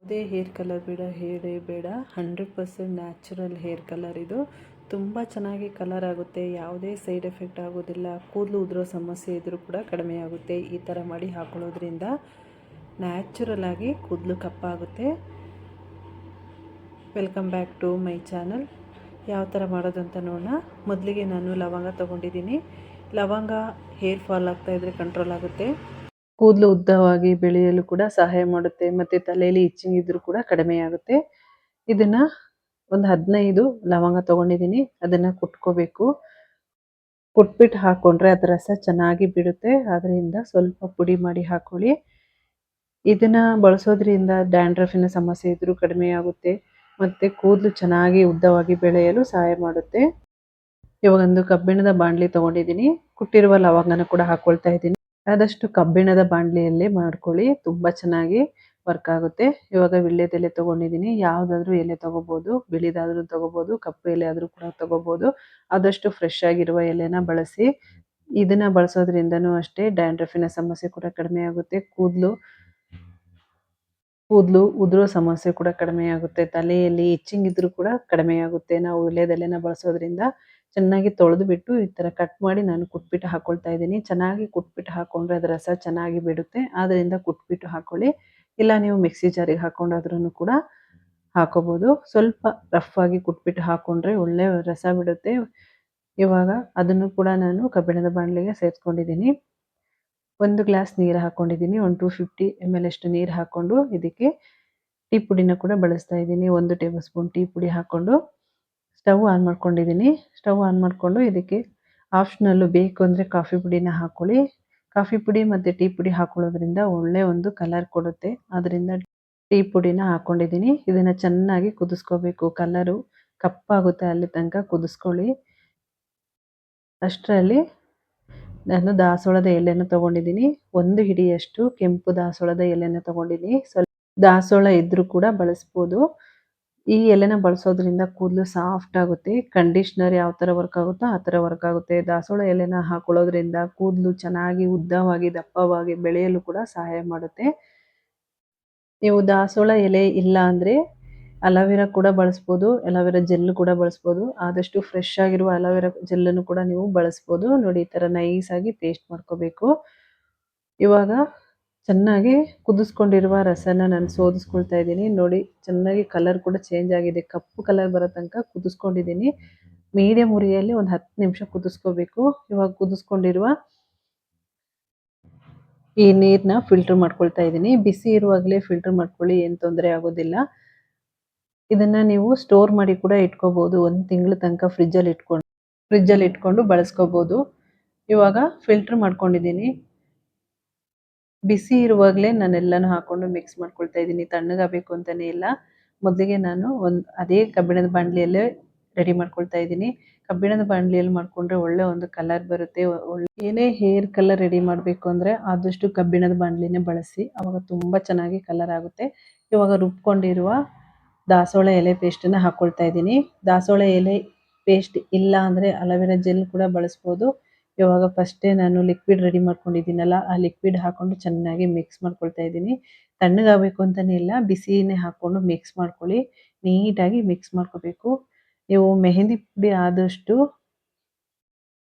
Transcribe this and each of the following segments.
ಇದೇ hair colour ಹೇರೇ ಬೇಡ 100% natural hair colour ಇದು. ತುಂಬ ಚೆನ್ನಾಗಿ ಕಲರ್ ಆಗುತ್ತೆ, ಯಾವುದೇ ಸೈಡ್ ಎಫೆಕ್ಟ್ ಆಗೋದಿಲ್ಲ. ಕೂದಲು ಉದುರೋ ಸಮಸ್ಯೆ ಇದ್ದರೂ ಕೂಡ ಕಡಿಮೆ ಆಗುತ್ತೆ. ಈ ಥರ ಮಾಡಿ ಹಾಕೊಳ್ಳೋದ್ರಿಂದ ನ್ಯಾಚುರಲ್ ಆಗಿ ಕೂದಲು ಕಪ್ಪಾಗುತ್ತೆ. Welcome back to my channel. ಯಾವ ಥರ ಮಾಡೋದು ಅಂತ ನೋಡೋಣ. ಮೊದಲಿಗೆ ನಾನು ಲವಂಗ ತೊಗೊಂಡಿದ್ದೀನಿ. ಲವಂಗ ಹೇರ್ ಫಾಲ್ ಆಗ್ತಾಯಿದ್ರೆ ಕಂಟ್ರೋಲ್ ಆಗುತ್ತೆ, ಕೂದಲು ಉದ್ದವಾಗಿ ಬೆಳೆಯಲು ಕೂಡ ಸಹಾಯ ಮಾಡುತ್ತೆ, ಮತ್ತು ತಲೆಯಲ್ಲಿ ಇಚ್ಚಿಂಗ್ ಇದ್ರೂ ಕೂಡ ಕಡಿಮೆ ಆಗುತ್ತೆ. ಇದನ್ನು ಒಂದು 15 ಲವಂಗ ತೊಗೊಂಡಿದ್ದೀನಿ. ಅದನ್ನು ಕುಟ್ಕೋಬೇಕು. ಕುಟ್ಬಿಟ್ಟು ಹಾಕ್ಕೊಂಡ್ರೆ ಅದರ ರಸ ಚೆನ್ನಾಗಿ ಬಿಡುತ್ತೆ. ಅದರಿಂದ ಸ್ವಲ್ಪ ಪುಡಿ ಮಾಡಿ ಹಾಕ್ಕೊಳ್ಳಿ. ಇದನ್ನು ಬಳಸೋದ್ರಿಂದ ಡ್ಯಾಂಡ್ರಫಿನ ಸಮಸ್ಯೆ ಇದ್ರೂ ಕಡಿಮೆ ಆಗುತ್ತೆ, ಮತ್ತು ಕೂದಲು ಚೆನ್ನಾಗಿ ಉದ್ದವಾಗಿ ಬೆಳೆಯಲು ಸಹಾಯ ಮಾಡುತ್ತೆ. ಇವಾಗ ಒಂದು ಕಬ್ಬಿಣದ ಬಾಣಲಿ ತೊಗೊಂಡಿದ್ದೀನಿ. ಕುಟ್ಟಿರುವ ಲವಂಗನ ಕೂಡ ಹಾಕ್ಕೊಳ್ತಾ ಇದ್ದೀನಿ. ಆದಷ್ಟು ಕಬ್ಬಿಣದ ಬಾಣಲಿಯಲ್ಲೇ ಮಾಡ್ಕೊಳ್ಳಿ, ತುಂಬ ಚೆನ್ನಾಗಿ ವರ್ಕ್ ಆಗುತ್ತೆ. ಇವಾಗ ವೀಳ್ಯದೆಲೆ ತೊಗೊಂಡಿದ್ದೀನಿ. ಯಾವುದಾದ್ರೂ ಎಲೆ ತೊಗೋಬೋದು, ಬಿಳಿದಾದ್ರೂ ತೊಗೋಬೋದು, ಕಪ್ಪು ಎಲೆ ಆದರೂ ಕೂಡ ತೊಗೋಬೋದು. ಆದಷ್ಟು ಫ್ರೆಶ್ ಆಗಿರುವ ಎಲೆನ ಬಳಸಿ. ಇದನ್ನು ಬಳಸೋದ್ರಿಂದನೂ ಅಷ್ಟೇ ಡ್ಯಾಂಡ್ರಫಿನ ಸಮಸ್ಯೆ ಕೂಡ ಕಡಿಮೆ ಆಗುತ್ತೆ. ಕೂದಲು ಉದುರೋ ಸಮಸ್ಯೆ ಕೂಡ ಕಡಿಮೆ ಆಗುತ್ತೆ. ತಲೆಯಲ್ಲಿ ಇಚ್ಚಿಂಗ್ ಇದ್ರೂ ಕೂಡ ಕಡಿಮೆ ಆಗುತ್ತೆ. ನಾವು ವೀಳ್ಯದೆಲೆನ ಬಳಸೋದ್ರಿಂದ ಚೆನ್ನಾಗಿ ತೊಳೆದು ಬಿಟ್ಟು ಈ ಥರ ಕಟ್ ಮಾಡಿ ನಾನು ಕುಟ್ಬಿಟ್ಟು ಹಾಕ್ಕೊಳ್ತಾ ಇದ್ದೀನಿ. ಚೆನ್ನಾಗಿ ಕುಟ್ಬಿಟ್ಟು ಹಾಕ್ಕೊಂಡ್ರೆ ಅದರ ರಸ ಚೆನ್ನಾಗಿ ಬಿಡುತ್ತೆ. ಆದ್ದರಿಂದ ಕುಟ್ಬಿಟ್ಟು ಹಾಕ್ಕೊಳ್ಳಿ. ಇಲ್ಲ ನೀವು ಮಿಕ್ಸಿ ಜಾರಿಗೆ ಹಾಕ್ಕೊಂಡಾದ್ರೂ ಕೂಡ ಹಾಕೋಬೋದು. ಸ್ವಲ್ಪ ರಫ್ ಆಗಿ ಕುಟ್ಬಿಟ್ಟು ಹಾಕ್ಕೊಂಡ್ರೆ ಒಳ್ಳೆ ರಸ ಬಿಡುತ್ತೆ. ಇವಾಗ ಅದನ್ನು ಕೂಡ ನಾನು ಕಬ್ಬಿಣದ ಬಾಣಲಿಗೆ ಸೇರಿಸ್ಕೊಂಡಿದ್ದೀನಿ. 1 ಗ್ಲಾಸ್ ನೀರು ಹಾಕ್ಕೊಂಡಿದ್ದೀನಿ. 250 ml ಅಷ್ಟು ನೀರು ಹಾಕ್ಕೊಂಡು ಇದಕ್ಕೆ ಟೀ ಪುಡಿನ ಕೂಡ ಬಳಸ್ತಾ ಇದ್ದೀನಿ. 1 ಟೇಬಲ್ ಸ್ಪೂನ್ ಟೀ ಪುಡಿ ಹಾಕ್ಕೊಂಡು ಸ್ಟವ್ ಆನ್ ಮಾಡ್ಕೊಂಡಿದ್ದೀನಿ. ಸ್ಟವ್ ಆನ್ ಮಾಡಿಕೊಂಡು ಇದಕ್ಕೆ ಆಪ್ಷನಲ್ಲು ಬೇಕು ಅಂದರೆ ಕಾಫಿ ಪುಡಿನ ಹಾಕ್ಕೊಳ್ಳಿ. ಕಾಫಿ ಪುಡಿ ಮತ್ತು ಟೀ ಪುಡಿ ಹಾಕೊಳ್ಳೋದ್ರಿಂದ ಒಳ್ಳೆ ಒಂದು ಕಲರ್ ಕೊಡುತ್ತೆ. ಅದರಿಂದ ಟೀ ಪುಡಿನ ಹಾಕ್ಕೊಂಡಿದ್ದೀನಿ. ಇದನ್ನು ಚೆನ್ನಾಗಿ ಕುದಿಸ್ಕೋಬೇಕು. ಕಲರು ಕಪ್ಪಾಗುತ್ತೆ ಅಲ್ಲಿ ತನಕ ಕುದಿಸ್ಕೊಳ್ಳಿ. ಅಷ್ಟರಲ್ಲಿ ನಾನು ದಾಸವಾಳದ ಎಲೆನ ತೊಗೊಂಡಿದ್ದೀನಿ. 1 ಹಿಡಿಯಷ್ಟು ಕೆಂಪು ದಾಸವಾಳದ ಎಲೆನ ತೊಗೊಂಡಿದ್ದೀನಿ. ಸ್ವಲ್ಪ ದಾಸವಾಳ ಇದ್ರೂ ಕೂಡ ಬಳಸ್ಬೋದು. ಈ ಎಲೆನ ಬಳಸೋದ್ರಿಂದ ಕೂದಲು ಸಾಫ್ಟ್ ಆಗುತ್ತೆ. ಕಂಡೀಷ್ನರ್ ಯಾವ ಥರ ವರ್ಕ್ ಆಗುತ್ತೋ ಆ ಥರ ವರ್ಕ್ ಆಗುತ್ತೆ. ದಾಸವಾಳ ಎಲೆನ ಹಾಕೊಳ್ಳೋದ್ರಿಂದ ಕೂದಲು ಚೆನ್ನಾಗಿ ಉದ್ದವಾಗಿ ದಪ್ಪವಾಗಿ ಬೆಳೆಯಲು ಕೂಡ ಸಹಾಯ ಮಾಡುತ್ತೆ. ನೀವು ದಾಸವಾಳ ಎಲೆ ಇಲ್ಲ ಅಂದರೆ ಅಲೋವೆರಾ ಕೂಡ ಬಳಸ್ಬೋದು. ಅಲೋವೆರಾ ಜೆಲ್ ಕೂಡ ಬಳಸ್ಬೋದು. ಆದಷ್ಟು ಫ್ರೆಶ್ ಆಗಿರುವ ಅಲೋವೆರಾ ಜೆಲ್ಲನ್ನು ಕೂಡ ನೀವು ಬಳಸ್ಬೋದು. ನೋಡಿ, ಈ ಥರ ನೈಸಾಗಿ ಪೇಸ್ಟ್ ಮಾಡ್ಕೋಬೇಕು. ಇವಾಗ ಚೆನ್ನಾಗಿ ಕುದಿಸ್ಕೊಂಡಿರುವ ರಸನ ನಾನು ಸೋದಿಸ್ಕೊಳ್ತಾ ಇದ್ದೀನಿ. ನೋಡಿ, ಚೆನ್ನಾಗಿ ಕಲರ್ ಕೂಡ ಚೇಂಜ್ ಆಗಿದೆ. ಕಪ್ಪು ಕಲರ್ ಬರೋ ತನಕ ಕುದಿಸ್ಕೊಂಡಿದ್ದೀನಿ. ಮೀಡಿಯಮ್ ಉರಿಯಲ್ಲಿ ಒಂದು 10 ನಿಮಿಷ ಕುದಿಸ್ಕೋಬೇಕು. ಇವಾಗ ಕುದಿಸ್ಕೊಂಡಿರುವ ಈ ನೀರನ್ನ ಫಿಲ್ಟರ್ ಮಾಡ್ಕೊಳ್ತಾ ಇದ್ದೀನಿ. ಬಿಸಿ ಇರುವಾಗಲೇ ಫಿಲ್ಟರ್ ಮಾಡ್ಕೊಳ್ಳಿ, ಏನು ತೊಂದರೆ ಆಗೋದಿಲ್ಲ. ಇದನ್ನು ನೀವು ಸ್ಟೋರ್ ಮಾಡಿ ಕೂಡ ಇಟ್ಕೋಬೋದು. 1 ತಿಂಗಳ ತನಕ ಫ್ರಿಜ್ಜಲ್ಲಿ ಇಟ್ಕೊಂಡು ಬಳಸ್ಕೋಬೋದು. ಇವಾಗ ಫಿಲ್ಟರ್ ಮಾಡ್ಕೊಂಡಿದ್ದೀನಿ. ಬಿಸಿ ಇರುವಾಗಲೇ ನಾನೆಲ್ಲನೂ ಹಾಕ್ಕೊಂಡು ಮಿಕ್ಸ್ ಮಾಡ್ಕೊಳ್ತಾ ಇದ್ದೀನಿ. ತಣ್ಣಗಾಗಬೇಕು ಅಂತಲೇ ಇಲ್ಲ. ಮೊದಲಿಗೆ ನಾನು ಅದೇ ಕಬ್ಬಿಣದ ಬಾಣಲಿಯಲ್ಲೇ ರೆಡಿ ಮಾಡ್ಕೊಳ್ತಾ ಇದ್ದೀನಿ. ಕಬ್ಬಿಣದ ಬಾಣಲಿಯಲ್ಲಿ ಮಾಡಿಕೊಂಡ್ರೆ ಒಳ್ಳೆ ಒಂದು ಕಲರ್ ಬರುತ್ತೆ. ಏನೇ ಹೇರ್ ಕಲರ್ ರೆಡಿ ಮಾಡಬೇಕು ಅಂದರೆ ಆದಷ್ಟು ಕಬ್ಬಿಣದ ಬಾಣಲಿನೇ ಬಳಸಿ, ಆವಾಗ ತುಂಬ ಚೆನ್ನಾಗಿ ಕಲರ್ ಆಗುತ್ತೆ. ಇವಾಗ ರುಬ್ಕೊಂಡಿರುವ ದಾಸವಾಳ ಎಲೆ ಪೇಸ್ಟನ್ನು ಹಾಕ್ಕೊಳ್ತಾ ಇದ್ದೀನಿ. ದಾಸವಾಳ ಎಲೆ ಪೇಸ್ಟ್ ಇಲ್ಲ ಅಂದರೆ ಅಲೋವೆರಾ ಜೆಲ್ ಕೂಡ ಬಳಸ್ಬೋದು. ಇವಾಗ ಫಸ್ಟೇ ನಾನು ಲಿಕ್ವಿಡ್ ರೆಡಿ ಮಾಡ್ಕೊಂಡಿದ್ದೀನಲ್ಲ, ಆ ಲಿಕ್ವಿಡ್ ಹಾಕ್ಕೊಂಡು ಚೆನ್ನಾಗಿ ಮಿಕ್ಸ್ ಮಾಡ್ಕೊಳ್ತಾ ಇದ್ದೀನಿ. ತಣ್ಣಗಾಗಬೇಕು ಅಂತಲೇ ಇಲ್ಲ, ಬಿಸಿನೇ ಹಾಕ್ಕೊಂಡು ಮಿಕ್ಸ್ ಮಾಡ್ಕೊಳ್ಳಿ. ನೀಟಾಗಿ ಮಿಕ್ಸ್ ಮಾಡ್ಕೋಬೇಕು. ನೀವು ಮೆಹಂದಿ ಪುಡಿ ಆದಷ್ಟು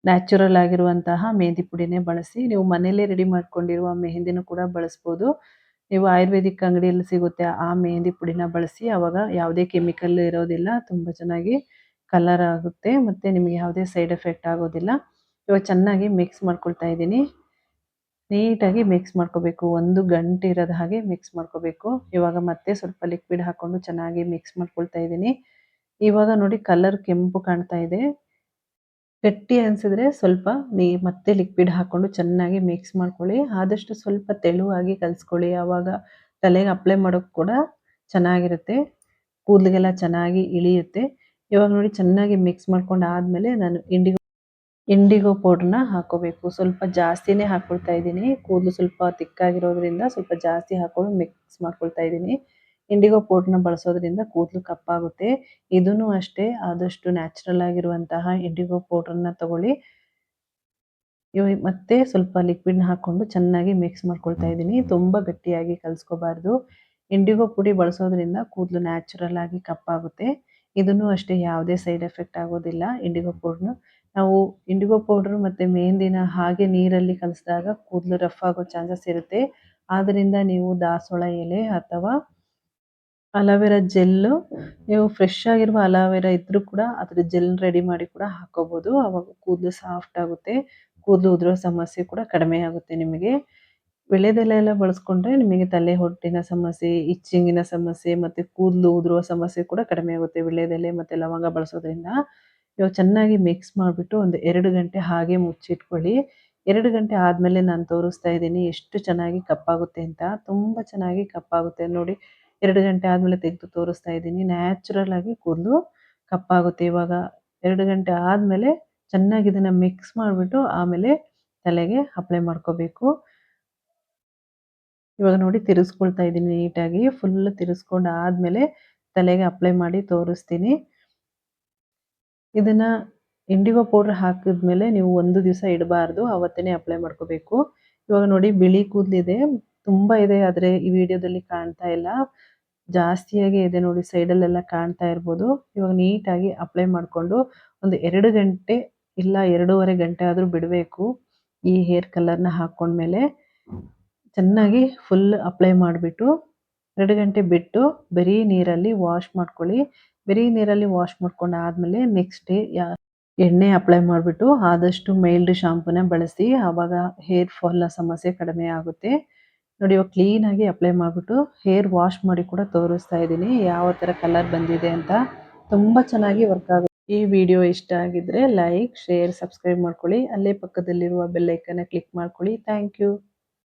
ನ್ಯಾಚುರಲ್ ಆಗಿರುವಂತಹ ಮೆಹಂದಿ ಪುಡಿನೇ ಬಳಸಿ. ನೀವು ಮನೆಯಲ್ಲೇ ರೆಡಿ ಮಾಡ್ಕೊಂಡಿರುವ ಮೆಹಂದಿನೂ ಕೂಡ ಬಳಸ್ಬೋದು. ನೀವು ಆಯುರ್ವೇದಿಕ್ ಅಂಗಡಿಯಲ್ಲಿ ಸಿಗುತ್ತೆ ಆ ಮೆಹಂದಿ ಪುಡಿನ ಬಳಸಿ. ಆವಾಗ ಯಾವುದೇ ಕೆಮಿಕಲ್ ಇರೋದಿಲ್ಲ. ತುಂಬ ಚೆನ್ನಾಗಿ ಕಲರ್ ಆಗುತ್ತೆ ಮತ್ತು ನಿಮಗೆ ಯಾವುದೇ ಸೈಡ್ ಎಫೆಕ್ಟ್ ಆಗೋದಿಲ್ಲ. ಇವಾಗ ಚೆನ್ನಾಗಿ ಮಿಕ್ಸ್ ಮಾಡ್ಕೊಳ್ತಾ ಇದ್ದೀನಿ. ನೀಟಾಗಿ ಮಿಕ್ಸ್ ಮಾಡ್ಕೋಬೇಕು. 1 ಗಂಟೆ ಇರೋದ ಹಾಗೆ ಮಿಕ್ಸ್ ಮಾಡ್ಕೋಬೇಕು. ಇವಾಗ ಮತ್ತೆ ಸ್ವಲ್ಪ ಲಿಕ್ವಿಡ್ ಹಾಕ್ಕೊಂಡು ಚೆನ್ನಾಗಿ ಮಿಕ್ಸ್ ಮಾಡ್ಕೊಳ್ತಾ ಇದ್ದೀನಿ. ಇವಾಗ ನೋಡಿ, ಕಲರ್ ಕೆಂಪು ಕಾಣ್ತಾ ಇದೆ. ಗಟ್ಟಿ ಅನಿಸಿದ್ರೆ ಸ್ವಲ್ಪ ಮತ್ತೆ ಲಿಕ್ವಿಡ್ ಹಾಕ್ಕೊಂಡು ಚೆನ್ನಾಗಿ ಮಿಕ್ಸ್ ಮಾಡ್ಕೊಳ್ಳಿ. ಆದಷ್ಟು ಸ್ವಲ್ಪ ತೆಳುವಾಗಿ ಕಲಿಸ್ಕೊಳ್ಳಿ. ಆವಾಗ ತಲೆಗೆ ಅಪ್ಲೈ ಮಾಡೋಕ್ಕೆ ಕೂಡ ಚೆನ್ನಾಗಿರುತ್ತೆ, ಕೂದಲಿಗೆಲ್ಲ ಚೆನ್ನಾಗಿ ಇಳಿಯುತ್ತೆ. ಇವಾಗ ನೋಡಿ, ಚೆನ್ನಾಗಿ ಮಿಕ್ಸ್ ಮಾಡ್ಕೊಂಡು ಆದಮೇಲೆ ನಾನು ಇಂಡಿಗೋ ಪೌಡ್ರನ್ನ ಹಾಕ್ಕೋಬೇಕು. ಸ್ವಲ್ಪ ಜಾಸ್ತಿನೇ ಹಾಕ್ಕೊಳ್ತಾ ಇದ್ದೀನಿ. ಕೂದಲು ಸ್ವಲ್ಪ ತಿಕ್ಕಾಗಿರೋದ್ರಿಂದ ಸ್ವಲ್ಪ ಜಾಸ್ತಿ ಹಾಕ್ಕೊಂಡು ಮಿಕ್ಸ್ ಮಾಡ್ಕೊಳ್ತಾ ಇದ್ದೀನಿ. ಇಂಡಿಗೋ ಪೌಡ್ರನ್ನ ಬಳಸೋದ್ರಿಂದ ಕೂದಲು ಕಪ್ಪಾಗುತ್ತೆ. ಇದೂ ಅಷ್ಟೇ, ಆದಷ್ಟು ನ್ಯಾಚುರಲ್ ಆಗಿರುವಂತಹ ಇಂಡಿಗೋ ಪೌಡ್ರನ್ನ ತಗೊಳ್ಳಿ. ಮತ್ತೆ ಸ್ವಲ್ಪ ಲಿಕ್ವಿಡ್ನ ಹಾಕ್ಕೊಂಡು ಚೆನ್ನಾಗಿ ಮಿಕ್ಸ್ ಮಾಡ್ಕೊಳ್ತಾ ಇದ್ದೀನಿ. ತುಂಬ ಗಟ್ಟಿಯಾಗಿ ಕಲಿಸ್ಕೋಬಾರ್ದು. ಇಂಡಿಗೋ ಪುಡಿ ಬಳಸೋದ್ರಿಂದ ಕೂದಲು ನ್ಯಾಚುರಲ್ ಆಗಿ ಕಪ್ಪಾಗುತ್ತೆ. ಇದನ್ನು ಅಷ್ಟೇ ಯಾವುದೇ ಸೈಡ್ ಎಫೆಕ್ಟ್ ಆಗೋದಿಲ್ಲ ಇಂಡಿಗೋ ಪೌಡ್ರು. ನಾವು ಇಂಡಿಗೋ ಪೌಡ್ರು ಮತ್ತು ಮೆಹಂದಿನ ಹಾಗೆ ನೀರಲ್ಲಿ ಕಲಸಿದಾಗ ಕೂದಲು ರಫ್ ಆಗೋ ಚಾನ್ಸಸ್ ಇರುತ್ತೆ. ಆದ್ದರಿಂದ ನೀವು ದಾಸವಾಳ ಎಲೆ ಅಥವಾ ಅಲೋವೆರಾ ಜೆಲ್ಲು, ನೀವು ಫ್ರೆಶ್ ಆಗಿರುವ ಅಲೋವೆರಾ ಇದ್ರೂ ಕೂಡ ಅದ್ರ ಜೆಲ್ ರೆಡಿ ಮಾಡಿ ಕೂಡ ಹಾಕೋಬೋದು. ಆವಾಗ ಕೂದಲು ಸಾಫ್ಟ್ ಆಗುತ್ತೆ. ಕೂದಲು ಉದುರೋ ಸಮಸ್ಯೆ ಕೂಡ ಕಡಿಮೆ ಆಗುತ್ತೆ ನಿಮಗೆ. ವೀಳ್ಯದೆಲೆ ಎಲ್ಲ ಬಳಸ್ಕೊಂಡ್ರೆ ನಿಮಗೆ ತಲೆ ಹೊಟ್ಟಿನ ಸಮಸ್ಯೆ, ಇಚ್ಚಿಂಗಿನ ಸಮಸ್ಯೆ ಮತ್ತು ಕೂದಲು ಉದುರುವ ಸಮಸ್ಯೆ ಕೂಡ ಕಡಿಮೆ ಆಗುತ್ತೆ ವೀಳ್ಯದೆಲೆ ಮತ್ತು ಲವಂಗ ಬಳಸೋದ್ರಿಂದ. ಇವಾಗ ಚೆನ್ನಾಗಿ ಮಿಕ್ಸ್ ಮಾಡಿಬಿಟ್ಟು ಒಂದು 2 ಗಂಟೆ ಹಾಗೆ ಮುಚ್ಚಿಟ್ಕೊಳ್ಳಿ. 2 ಗಂಟೆ ಆದಮೇಲೆ ನಾನು ತೋರಿಸ್ತಾ ಇದ್ದೀನಿ ಎಷ್ಟು ಚೆನ್ನಾಗಿ ಕಪ್ಪಾಗುತ್ತೆ ಅಂತ. ತುಂಬ ಚೆನ್ನಾಗಿ ಕಪ್ಪಾಗುತ್ತೆ ನೋಡಿ. 2 ಗಂಟೆ ಆದಮೇಲೆ ತೆಗೆದು ತೋರಿಸ್ತಾ ಇದ್ದೀನಿ. ನ್ಯಾಚುರಲ್ ಆಗಿ ಕೂದಲು ಕಪ್ಪಾಗುತ್ತೆ. ಇವಾಗ 2 ಗಂಟೆ ಆದಮೇಲೆ ಚೆನ್ನಾಗಿ ಇದನ್ನು ಮಿಕ್ಸ್ ಮಾಡಿಬಿಟ್ಟು ಆಮೇಲೆ ತಲೆಗೆ ಅಪ್ಲೈ ಮಾಡ್ಕೋಬೇಕು. ಇವಾಗ ನೋಡಿ ತಿರುಗಿಸ್ಕೊಳ್ತಾ ಇದ್ದೀನಿ ನೀಟಾಗಿ. ಫುಲ್ ತಿರುಗಿಸ್ಕೊಂಡು ಆದಮೇಲೆ ತಲೆಗೆ ಅಪ್ಲೈ ಮಾಡಿ ತೋರಿಸ್ತೀನಿ. ಇದನ್ನು ಇಂಡಿಗೋ ಪೌಡ್ರ್ ಹಾಕಿದ್ಮೇಲೆ ನೀವು 1 ದಿವಸ ಇಡಬಾರ್ದು, ಅವತ್ತೇ ಅಪ್ಲೈ ಮಾಡ್ಕೋಬೇಕು. ಇವಾಗ ನೋಡಿ ಬಿಳಿ ಕೂದಲಿದೆ, ತುಂಬ ಇದೆ, ಆದರೆ ಈ ವಿಡಿಯೋದಲ್ಲಿ ಕಾಣ್ತಾ ಇಲ್ಲ. ಜಾಸ್ತಿಯಾಗಿ ಇದೆ ನೋಡಿ, ಸೈಡಲ್ಲೆಲ್ಲ ಕಾಣ್ತಾ ಇರ್ಬೋದು. ಇವಾಗ ನೀಟಾಗಿ ಅಪ್ಲೈ ಮಾಡಿಕೊಂಡು ಒಂದು 2 ಗಂಟೆ ಇಲ್ಲ 2.5 ಗಂಟೆ ಆದರೂ ಬಿಡಬೇಕು. ಈ ಹೇರ್ ಕಲರ್ನ ಹಾಕ್ಕೊಂಡ್ಮೇಲೆ ಚೆನ್ನಾಗಿ ಫುಲ್ ಅಪ್ಲೈ ಮಾಡಿಬಿಟ್ಟು 2 ಗಂಟೆ ಬಿಟ್ಟು ಬರೀ ನೀರಲ್ಲಿ ವಾಶ್ ಮಾಡ್ಕೊಳ್ಳಿ. ಬರೀ ನೀರಲ್ಲಿ ವಾಶ್ ಮಾಡ್ಕೊಂಡು ಆದಮೇಲೆ ನೆಕ್ಸ್ಟ್ ಡೇ ಎಣ್ಣೆ ಅಪ್ಲೈ ಮಾಡಿಬಿಟ್ಟು ಆದಷ್ಟು ಮೈಲ್ಡ್ ಶಾಂಪೂನ ಬಳಸಿ. ಆವಾಗ ಹೇರ್ ಫಾಲ್ನ ಸಮಸ್ಯೆ ಕಡಿಮೆ ಆಗುತ್ತೆ. ನೋಡಿ ಇವಾಗ ಕ್ಲೀನಾಗಿ ಅಪ್ಲೈ ಮಾಡಿಬಿಟ್ಟು ಹೇರ್ ವಾಶ್ ಮಾಡಿ ಕೂಡ ತೋರಿಸ್ತಾ ಇದ್ದೀನಿ ಯಾವ ಥರ ಕಲರ್ ಬಂದಿದೆ ಅಂತ. ತುಂಬ ಚೆನ್ನಾಗಿ ವರ್ಕ್ ಆಗುತ್ತೆ. ಈ ವಿಡಿಯೋ ಇಷ್ಟ ಆಗಿದ್ರೆ ಲೈಕ್, ಶೇರ್, ಸಬ್ಸ್ಕ್ರೈಬ್ ಮಾಡ್ಕೊಳ್ಳಿ. ಅಲ್ಲೇ ಪಕ್ಕದಲ್ಲಿರುವ ಬೆಲ್ ಐಕನ್ನ ಕ್ಲಿಕ್ ಮಾಡ್ಕೊಳ್ಳಿ. Thank you.